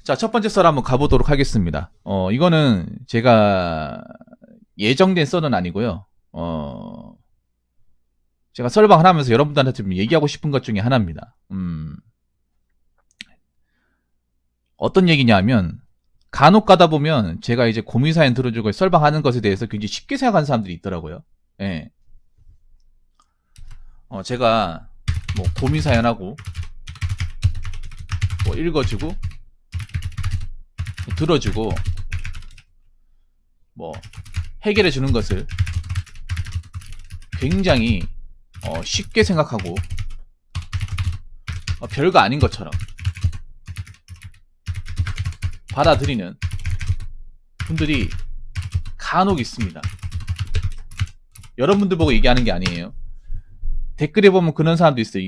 자, 첫 번째 썰 한번 가보도록 하겠습니다. 이거는 제가 예정된 썰은 아니고요. 제가 썰방을 하면서 여러분들한테 좀 얘기하고 싶은 것 중에 하나입니다. 어떤 얘기냐면, 간혹 가다 보면 제가 이제 고민사연 들어주고 썰방하는 것에 대해서 굉장히 쉽게 생각하는 사람들이 있더라고요. 예. 제가 뭐 고민사연하고 뭐 읽어주고 들어주고 뭐 해결해 주는 것을 굉장히 쉽게 생각하고 별거 아닌 것처럼 받아들이는 분들이 간혹 있습니다. 여러분들 보고 얘기하는 게 아니에요. 댓글에 보면 그런 사람도 있어요.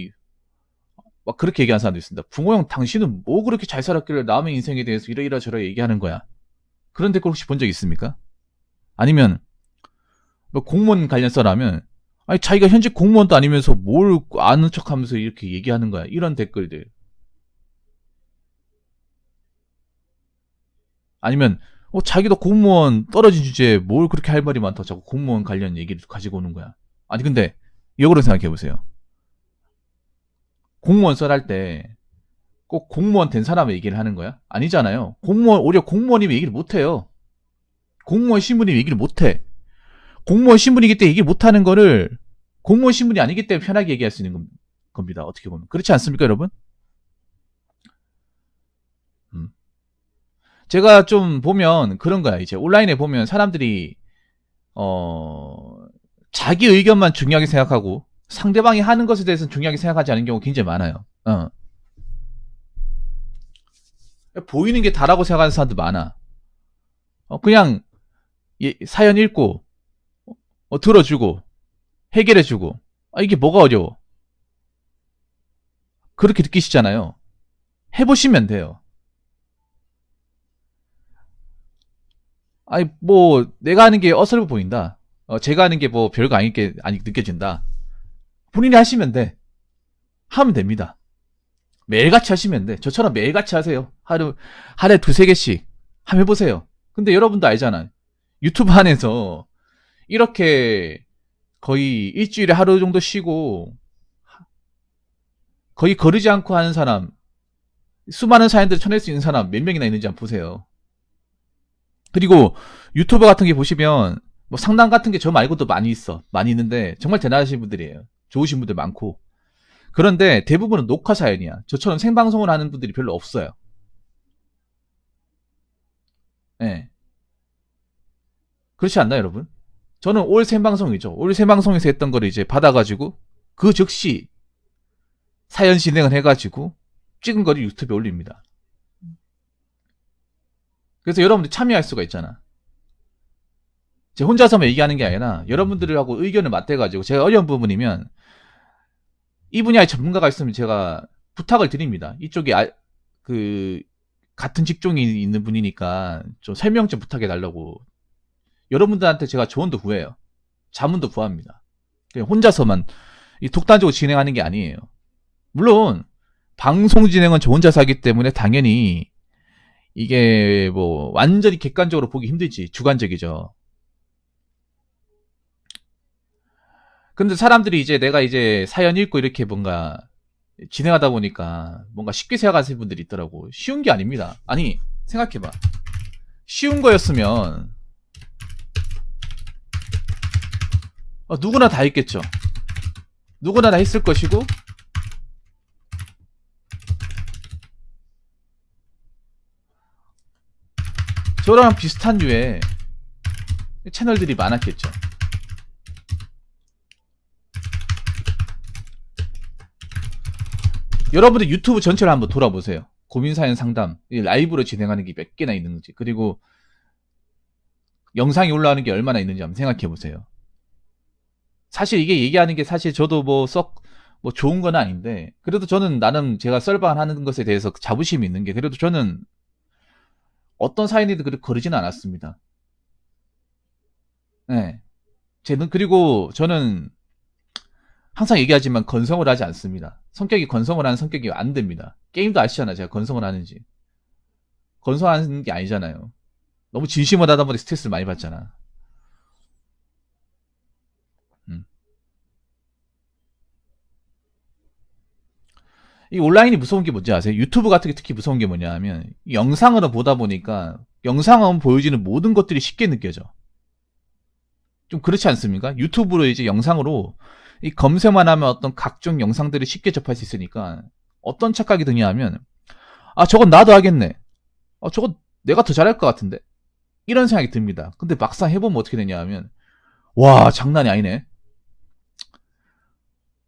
막 그렇게 얘기하는 사람도 있습니다. 붕어형 당신은 뭐 그렇게 잘 살았길래 남의 인생에 대해서 이러이러 저러 얘기하는 거야. 그런 댓글 혹시 본 적 있습니까? 아니면 뭐 공무원 관련 썰하면 아니 자기가 현직 공무원도 아니면서 뭘 아는 척하면서 이렇게 얘기하는 거야. 이런 댓글들. 아니면 자기도 공무원 떨어진 주제에 뭘 그렇게 할 말이 많다고 자꾸 공무원 관련 얘기를 가지고 오는 거야. 아니 근데 역으로 생각해보세요. 공무원 썰할 때 꼭 공무원 된 사람의 얘기를 하는 거야? 아니잖아요. 오히려 공무원이면 얘기를 못해요. 공무원 신분이면 얘기를 못해. 공무원 신분이기 때문에 얘기를 못하는 거를 공무원 신분이 아니기 때문에 편하게 얘기할 수 있는 겁니다. 어떻게 보면. 그렇지 않습니까, 여러분? 제가 좀 보면 그런 거야. 이제 온라인에 보면 사람들이 자기 의견만 중요하게 생각하고 상대방이 하는 것에 대해서는 중요하게 생각하지 않은 경우가 굉장히 많아요. 보이는 게 다라고 생각하는 사람도 많아. 그냥 사연 읽고 들어주고 해결해주고 이게 뭐가 어려워. 그렇게 느끼시잖아요. 해보시면 돼요. 아니 뭐 내가 하는 게 어설퍼 보인다. 제가 하는 게 뭐 별거 아니게 느껴진다. 본인이 하시면 돼. 하면 됩니다. 매일같이 하시면 돼. 저처럼 매일같이 하세요. 하루에 두세 개씩 한번 해보세요. 근데 여러분도 알잖아. 유튜브 안에서 이렇게 거의 일주일에 하루 정도 쉬고 거의 거르지 않고 하는 사람, 수많은 사연들을 쳐낼 수 있는 사람 몇 명이나 있는지 한번 보세요. 그리고 유튜버 같은 게 보시면 뭐 상담 같은 게 저 말고도 많이 있어. 많이 있는데 정말 대단하신 분들이에요. 좋으신 분들 많고. 그런데 대부분은 녹화 사연이야. 저처럼 생방송을 하는 분들이 별로 없어요. 네. 그렇지 않나요, 여러분? 저는 올 생방송이죠. 올 생방송에서 했던 거를 이제 받아가지고 그 즉시 사연 진행을 해가지고 찍은 거를 유튜브에 올립니다. 그래서 여러분들 참여할 수가 있잖아. 제가 혼자서만 얘기하는 게 아니라 여러분들하고 의견을 맞대가지고 제가 어려운 부분이면 이 분야의 전문가가 있으면 제가 부탁을 드립니다. 이쪽에 같은 직종이 있는 분이니까 좀 설명 좀 부탁해 달라고. 여러분들한테 제가 조언도 구해요. 자문도 구합니다. 그냥 혼자서만 독단적으로 진행하는 게 아니에요. 물론 방송 진행은 저 혼자서 하기 때문에 당연히 이게 뭐 완전히 객관적으로 보기 힘들지. 주관적이죠. 근데 사람들이 이제 내가 이제 사연 읽고 이렇게 뭔가 진행하다 보니까 뭔가 쉽게 생각하시는 분들이 있더라고. 쉬운 게 아닙니다. 아니 생각해봐. 쉬운 거였으면 누구나 다 했겠죠. 누구나 다 했을 것이고 저랑 비슷한 류의 채널들이 많았겠죠. 여러분들 유튜브 전체를 한번 돌아보세요. 고민사연 상담 라이브로 진행하는 게 몇 개나 있는지, 그리고 영상이 올라가는 게 얼마나 있는지 한번 생각해 보세요. 사실 이게 얘기하는 게 사실 저도 뭐 썩 뭐 좋은 건 아닌데, 그래도 저는 나름 제가 썰방 하는 것에 대해서 자부심이 있는 게, 그래도 저는 어떤 사연이든 그렇게 거르지는 않았습니다. 네. 그리고 저는 항상 얘기하지만 건성을 하지 않습니다. 성격이 건성을 하는 성격이 안 됩니다. 게임도 아시잖아, 제가 건성을 하는지. 건설하는 게 아니잖아요. 너무 진심을 하다 보니 스트레스를 많이 받잖아. 음. 이 온라인이 무서운 게 뭔지 아세요? 유튜브 같은 게 특히 무서운 게 뭐냐 하면 영상으로 보다 보니까 영상은 보여지는 모든 것들이 쉽게 느껴져. 좀 그렇지 않습니까? 유튜브로 이제 영상으로 이 검색만 하면 어떤 각종 영상들을 쉽게 접할 수 있으니까 어떤 착각이 드냐 하면 아 저건 나도 하겠네. 저건 내가 더 잘할 것 같은데 이런 생각이 듭니다. 근데 막상 해보면 어떻게 되냐 하면 와 장난이 아니네.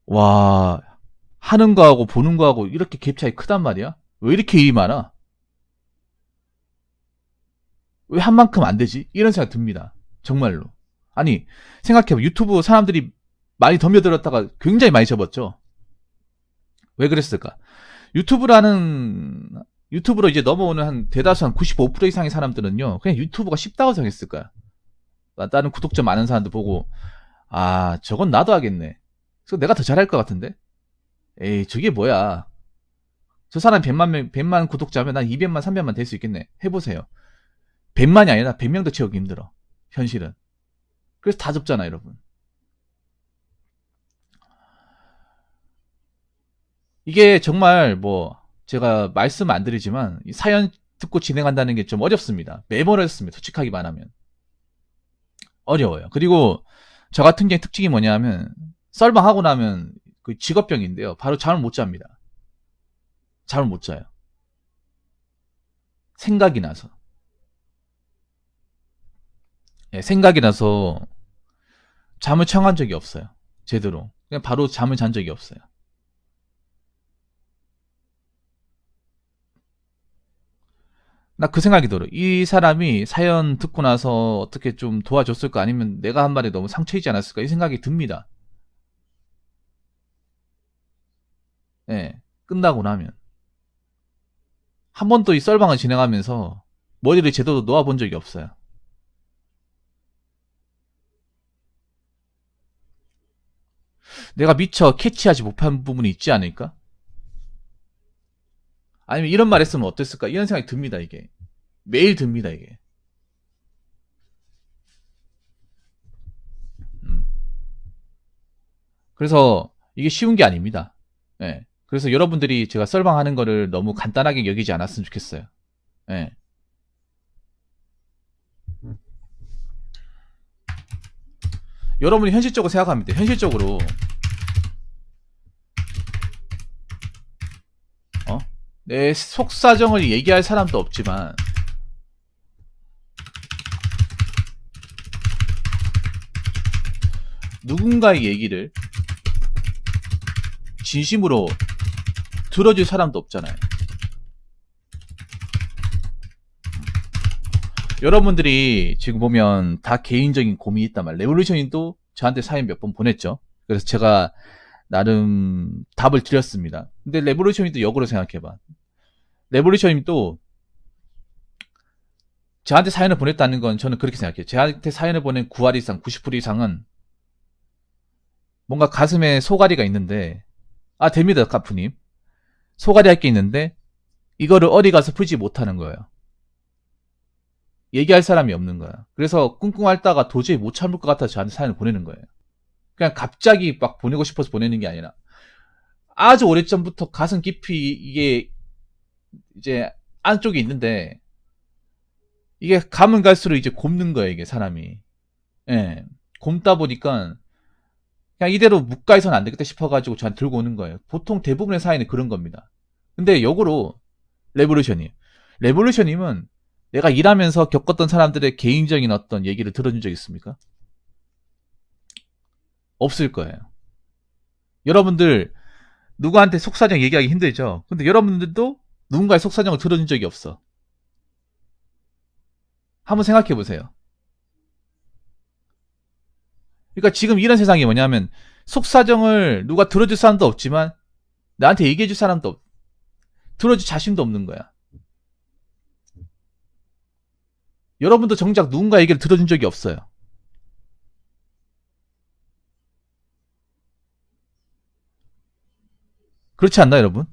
와 하는 거하고 보는 거하고 이렇게 갭 차이 크단 말이야? 왜 이렇게 일이 많아? 왜 한 만큼 안 되지? 이런 생각 듭니다. 정말로. 아니 생각해봐. 유튜브 사람들이 많이 덤벼들었다가 굉장히 많이 접었죠. 왜 그랬을까? 유튜브로 이제 넘어오는 한 대다수 한 95% 이상의 사람들은요 그냥 유튜브가 쉽다고 생각했을 거야. 다른 구독자 많은 사람들 보고 아 저건 나도 하겠네. 그래서 내가 더 잘할 것 같은데 에이 저게 뭐야. 저 사람 100만 구독자면 난 200만 300만 될 수 있겠네. 해보세요. 100만이 아니라 100명도 채우기 힘들어. 현실은. 그래서 다 접잖아 여러분. 이게 정말 뭐 제가 말씀 안 드리지만 사연 듣고 진행한다는 게 좀 어렵습니다. 매번 어렵습니다. 솔직하게 말하면. 어려워요. 그리고 저 같은 경우 특징이 뭐냐면 썰방하고 나면 그 직업병인데요. 바로 잠을 못 잡니다. 잠을 못 자요. 생각이 나서. 예, 생각이 나서 잠을 청한 적이 없어요. 제대로. 그냥 바로 잠을 잔 적이 없어요. 나 그 생각이 들어. 이 사람이 사연 듣고 나서 어떻게 좀 도와줬을까 아니면 내가 한 말이 너무 상처이지 않았을까 이 생각이 듭니다. 예. 끝나고 나면. 한 번도 이 썰방을 진행하면서 머리를 제대로 놓아본 적이 없어요. 내가 미처 캐치하지 못한 부분이 있지 않을까? 아니면 이런 말 했으면 어땠을까? 이런 생각이 듭니다, 이게. 매일 듭니다, 이게. 음. 그래서 이게 쉬운 게 아닙니다. 예. 그래서 여러분들이 제가 썰방하는 거를 너무 간단하게 여기지 않았으면 좋겠어요. 예. 여러분이 현실적으로 생각합니다. 현실적으로 어? 내 속사정을 얘기할 사람도 없지만 누군가의 얘기를 진심으로 들어줄 사람도 없잖아요. 여러분들이 지금 보면 다 개인적인 고민이 있단 말이에요. 레볼루션님도 저한테 사연 몇 번 보냈죠. 그래서 제가 나름 답을 드렸습니다. 근데 레볼루션님도 역으로 생각해봐. 레볼루션님도 저한테 사연을 보냈다는 건 저는 그렇게 생각해요. 저한테 사연을 보낸 9할 이상, 90% 이상은 뭔가 가슴에 소가리가 있는데 아 됩니다 카프님. 소가리 할 게 있는데 이거를 어디 가서 풀지 못하는 거예요. 얘기할 사람이 없는 거야. 그래서 꿍꿍 앓다가 도저히 못 참을 것 같아서 저한테 사연을 보내는 거예요. 그냥 갑자기 막 보내고 싶어서 보내는 게 아니라 아주 오래전부터 가슴 깊이 이게 이제 안쪽에 있는데 이게 가면 갈수록 이제 곱는 거예요, 이게 사람이. 예. 곱다 보니까 그냥 이대로 묵가해서는 안 되겠다 싶어가지고 저한테 들고 오는 거예요. 보통 대부분의 사연이 그런 겁니다. 근데 역으로 레볼루션님. 레볼루션님은 내가 일하면서 겪었던 사람들의 개인적인 어떤 얘기를 들어준 적 있습니까? 없을 거예요. 여러분들 누구한테 속사정 얘기하기 힘들죠. 근데 여러분들도 누군가의 속사정을 들어준 적이 없어. 한번 생각해 보세요. 그러니까 지금 이런 세상이 뭐냐면 속사정을 누가 들어줄 사람도 없지만 나한테 얘기해 줄 사람도 들어줄 자신도 없는 거야. 여러분도 정작 누군가 얘기를 들어준 적이 없어요. 그렇지 않나 여러분?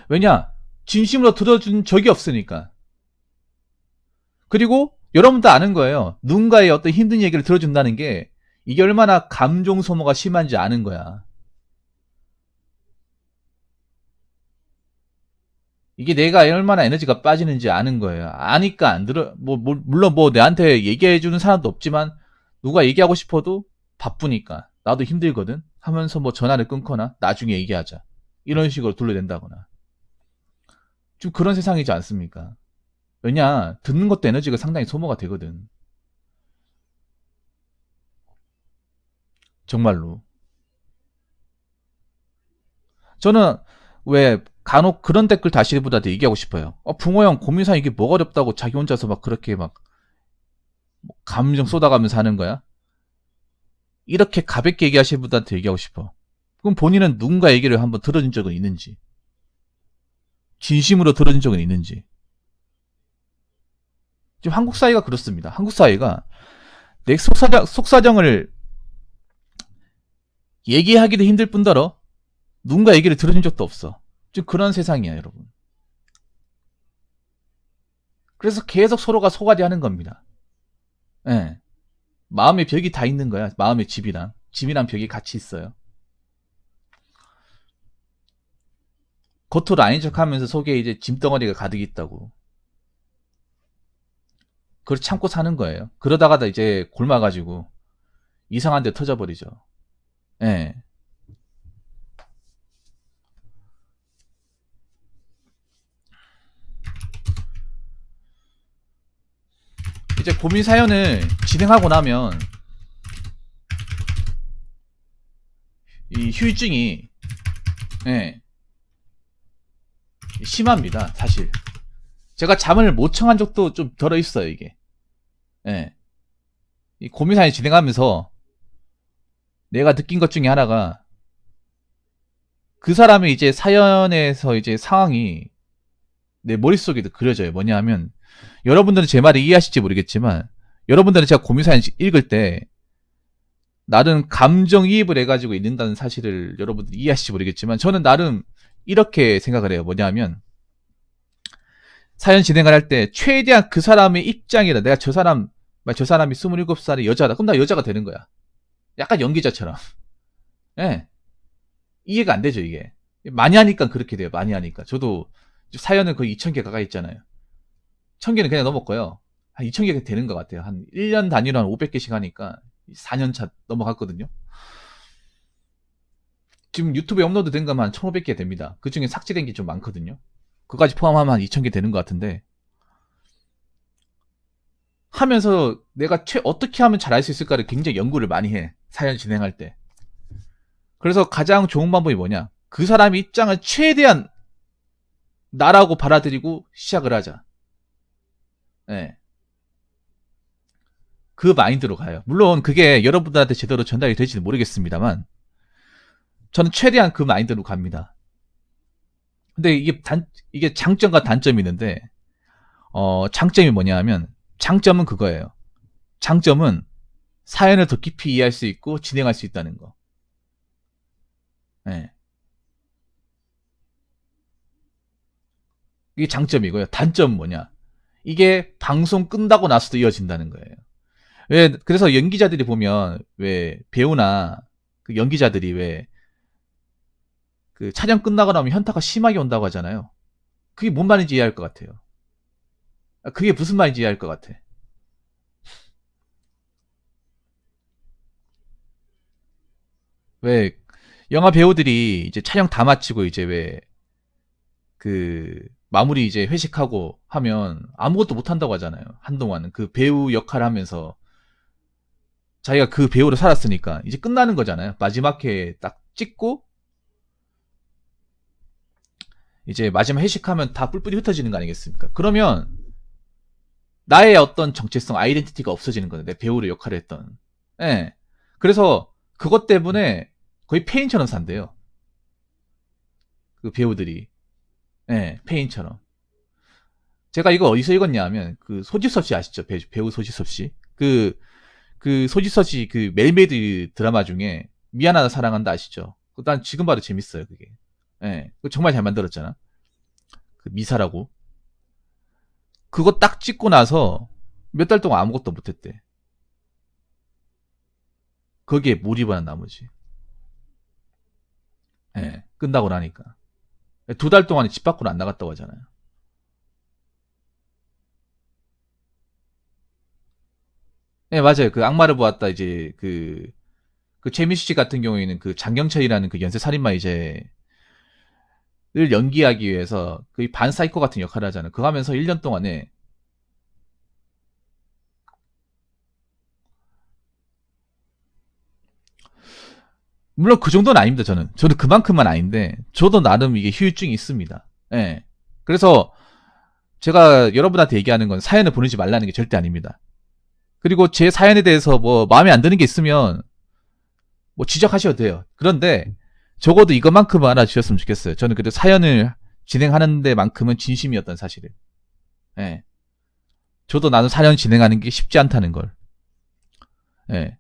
왜냐? 진심으로 들어준 적이 없으니까. 그리고 여러분도 아는 거예요. 누군가의 어떤 힘든 얘기를 들어준다는 게 이게 얼마나 감정 소모가 심한지 아는 거야. 이게 내가 얼마나 에너지가 빠지는지 아는 거예요. 아니까 안 들어, 물론 내한테 얘기해주는 사람도 없지만, 누가 얘기하고 싶어도 바쁘니까, 나도 힘들거든? 하면서 전화를 끊거나, 나중에 얘기하자. 이런 식으로 둘러댄다거나. 좀 그런 세상이지 않습니까? 왜냐, 듣는 것도 에너지가 상당히 소모가 되거든. 정말로. 저는 왜 간혹 그런 댓글 다시보다 얘기하고 싶어요. 붕어 형 고민상 이게 뭐가 어렵다고 자기 혼자서 막 그렇게 막 감정 쏟아가면서 하는 거야? 이렇게 가볍게 얘기하시는 분한테 얘기하고 싶어. 그럼 본인은 누군가 얘기를 한번 들어준 적은 있는지, 진심으로 들어준 적은 있는지. 지금 한국 사회가 그렇습니다. 한국 사회가 내 속사정을 얘기하기도 힘들 뿐더러 누군가 얘기를 들어준 적도 없어. 지금 그런 세상이야, 여러분. 그래서 계속 서로가 소가리 하는 겁니다. 예. 마음의 벽이 다 있는 거야. 마음의 집이랑 벽이 같이 있어요. 겉으로 아닌 척 하면서 속에 이제 짐덩어리가 가득 있다고. 그걸 참고 사는 거예요. 그러다가 이제 골마가지고 이상한 데 터져버리죠. 예. 이제 고민 사연을 진행하고 나면 이 후유증이 예, 심합니다. 사실 제가 잠을 못 청한 적도 좀 덜어 있어요. 이게 예. 이 고민 사연 진행하면서 내가 느낀 것 중에 하나가 그 사람의 이제 사연에서 이제 상황이 내 머릿속에도 그려져요. 뭐냐 하면 여러분들은 제 말을 이해하실지 모르겠지만 여러분들은 제가 고민 사연 읽을 때 나름 감정이입을 해가지고 읽는다는 사실을 여러분들이 이해하실지 모르겠지만 저는 나름 이렇게 생각을 해요. 뭐냐 하면 사연 진행을 할 때 최대한 그 사람의 입장이라 내가 저 사람이 27살의 여자다. 그럼 나 여자가 되는 거야. 약간 연기자처럼. 예. 이해가 안 되죠, 이게. 많이 하니까 그렇게 돼요. 많이 하니까. 저도 사연은 거의 2,000개 가까이 있잖아요. 1,000개는 그냥 넘었고요. 한 2,000개 되는 것 같아요. 한 1년 단위로 한 500개씩 하니까 4년 차 넘어갔거든요. 지금 유튜브에 업로드 된 것만 한 1,500개 됩니다. 그 중에 삭제된 게 좀 많거든요. 그까지 포함하면 한 2,000개 되는 것 같은데 하면서 내가 어떻게 하면 잘할 수 있을까를 굉장히 연구를 많이 해. 사연 진행할 때. 그래서 가장 좋은 방법이 뭐냐? 그 사람의 입장을 최대한 나라고 받아들이고 시작을 하자. 네. 그 마인드로 가요. 물론 그게 여러분들한테 제대로 전달이 될지는 모르겠습니다만 저는 최대한 그 마인드로 갑니다. 근데 이게 장점과 단점이 있는데 장점이 뭐냐 하면 장점은 그거예요. 장점은 사연을 더 깊이 이해할 수 있고 진행할 수 있다는 거. 네. 이게 장점이고요. 단점은 뭐냐? 이게 방송 끝나고 나서도 이어진다는 거예요. 그래서 연기자들이 보면 왜 배우나 그 연기자들이 왜 그 촬영 끝나고 나면 현타가 심하게 온다고 하잖아요. 그게 뭔 말인지 이해할 것 같아요. 그게 무슨 말인지 이해할 것 같아. 왜 영화 배우들이 이제 촬영 다 마치고 이제 왜 그 마무리 이제 회식하고 하면 아무것도 못 한다고 하잖아요. 한동안은 그 배우 역할을 하면서 자기가 그 배우로 살았으니까 이제 끝나는 거잖아요. 마지막 회에 딱 찍고 이제 마지막 회식하면 다 뿔뿔이 흩어지는 거 아니겠습니까? 그러면 나의 어떤 정체성, 아이덴티티가 없어지는 거예요. 내 배우로 역할을 했던. 예. 그래서 그것 때문에 거의 페인처럼 산대요. 그 배우들이. 예, 페인처럼. 제가 이거 어디서 읽었냐 하면 그 소지섭 씨 아시죠? 배우 소지섭 씨. 그 소지섭 씨 그 멜메이드 드라마 중에 미안하다 사랑한다 아시죠? 난 지금 봐도 재밌어요, 그게. 예. 정말 잘 만들었잖아. 그 미사라고. 그거 딱 찍고 나서 몇 달 동안 아무것도 못했대. 거기에 몰입한 나머지. 예, 끝나고 나니까. 2달 동안 집 밖으로 안 나갔다고 하잖아요. 예, 맞아요. 그 악마를 보았다, 이제, 그 최민수 씨 같은 경우에는 그 장경철이라는 그 연쇄 살인마 이제를 연기하기 위해서 그 반사이코 같은 역할을 하잖아요. 그거 하면서 1년 동안에 물론 그 정도는 아닙니다. 저는 그만큼만 아닌데 저도 나름 이게 후유증이 있습니다. 예. 그래서 제가 여러분한테 얘기하는 건 사연을 보내지 말라는 게 절대 아닙니다. 그리고 제 사연에 대해서 뭐 마음에 안 드는 게 있으면 뭐 지적하셔도 돼요. 그런데 적어도 이것만큼은 알아주셨으면 좋겠어요. 저는 그래도 사연을 진행하는 데만큼은 진심이었던 사실을. 예. 저도 나는 사연 진행하는 게 쉽지 않다는 걸. 예.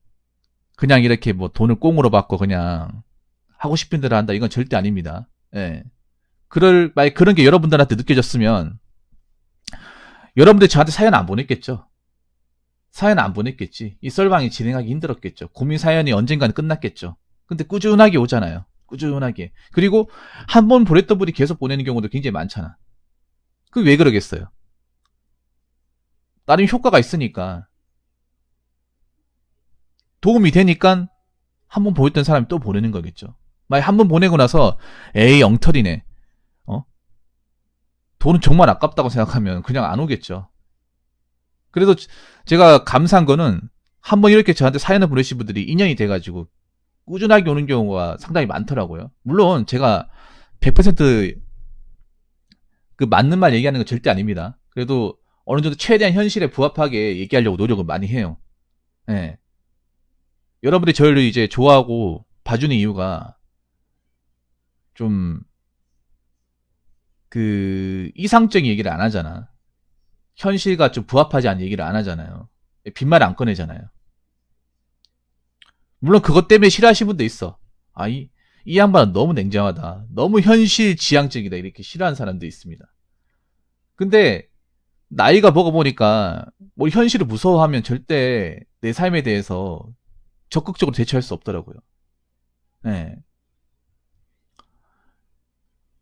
그냥 이렇게 뭐 돈을 꽁으로 받고 그냥 하고 싶은 대로 한다. 이건 절대 아닙니다. 예. 만약 그런 게 여러분들한테 느껴졌으면 여러분들 저한테 사연 안 보냈겠죠. 사연 안 보냈겠지. 이 썰방이 진행하기 힘들었겠죠. 고민 사연이 언젠가는 끝났겠죠. 근데 꾸준하게 오잖아요. 꾸준하게. 그리고 한 번 보냈던 분이 계속 보내는 경우도 굉장히 많잖아. 그 왜 그러겠어요? 나름 효과가 있으니까. 도움이 되니까 한 번 보냈던 사람이 또 보내는 거겠죠. 만약 한 번 보내고 나서 에이 엉터리네. 돈은 정말 아깝다고 생각하면 그냥 안 오겠죠. 그래도 제가 감사한 거는 한 번 이렇게 저한테 사연을 보내신 분들이 인연이 돼가지고 꾸준하게 오는 경우가 상당히 많더라고요. 물론 제가 100%그 맞는 말 얘기하는 건 절대 아닙니다. 그래도 어느 정도 최대한 현실에 부합하게 얘기하려고 노력을 많이 해요. 예. 여러분들이 저를 이제 좋아하고 봐주는 이유가 좀 그 이상적인 얘기를 안 하잖아. 현실과 좀 부합하지 않은 얘기를 안 하잖아요. 빈말 안 꺼내잖아요. 물론 그것 때문에 싫어하시는 분도 있어. 아, 이 양반은 너무 냉정하다. 너무 현실 지향적이다. 이렇게 싫어하는 사람도 있습니다. 근데 나이가 먹어보니까 뭐 현실을 무서워하면 절대 내 삶에 대해서 적극적으로 대처할 수 없더라고요. 네.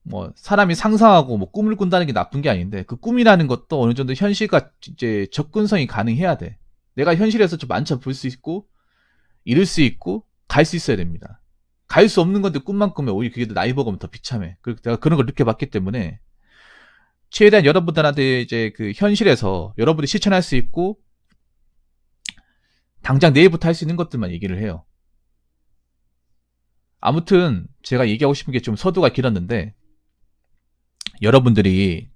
뭐 사람이 상상하고 뭐 꿈을 꾼다는 게 나쁜 게 아닌데 그 꿈이라는 것도 어느 정도 현실과 이제 접근성이 가능해야 돼. 내가 현실에서 좀 만져볼 수 있고 이룰 수 있고 갈 수 있어야 됩니다. 갈 수 없는 건데 꿈만 꾸면 오히려 그게 더 나이 먹으면 더 비참해. 그리고 내가 그런 걸 느껴봤기 때문에 최대한 여러분들한테 이제 그 현실에서 여러분이 실천할 수 있고 당장 내일부터 할 수 있는 것들만 얘기를 해요. 아무튼 제가 얘기하고 싶은 게 좀 서두가 길었는데 여러분들이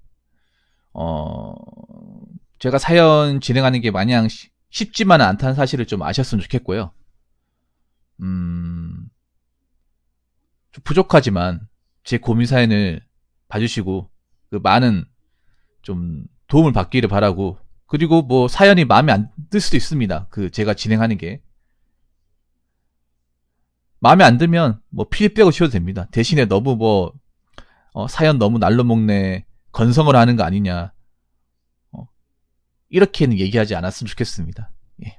제가 사연 진행하는 게 마냥 쉽지만은 않다는 사실을 좀 아셨으면 좋겠고요. 좀 부족하지만 제 고민 사연을 봐주시고 그 많은 좀 도움을 받기를 바라고 그리고 뭐 사연이 마음에 안 들 수도 있습니다. 그 제가 진행하는 게 마음에 안 들면 뭐 필 빼고 쉬어도 됩니다. 대신에 너무 뭐 사연 너무 날로 먹네 건성을 하는 거 아니냐 이렇게는 얘기하지 않았으면 좋겠습니다. 예.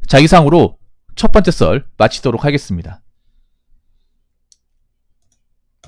자 이상으로 첫 번째 썰 마치도록 하겠습니다.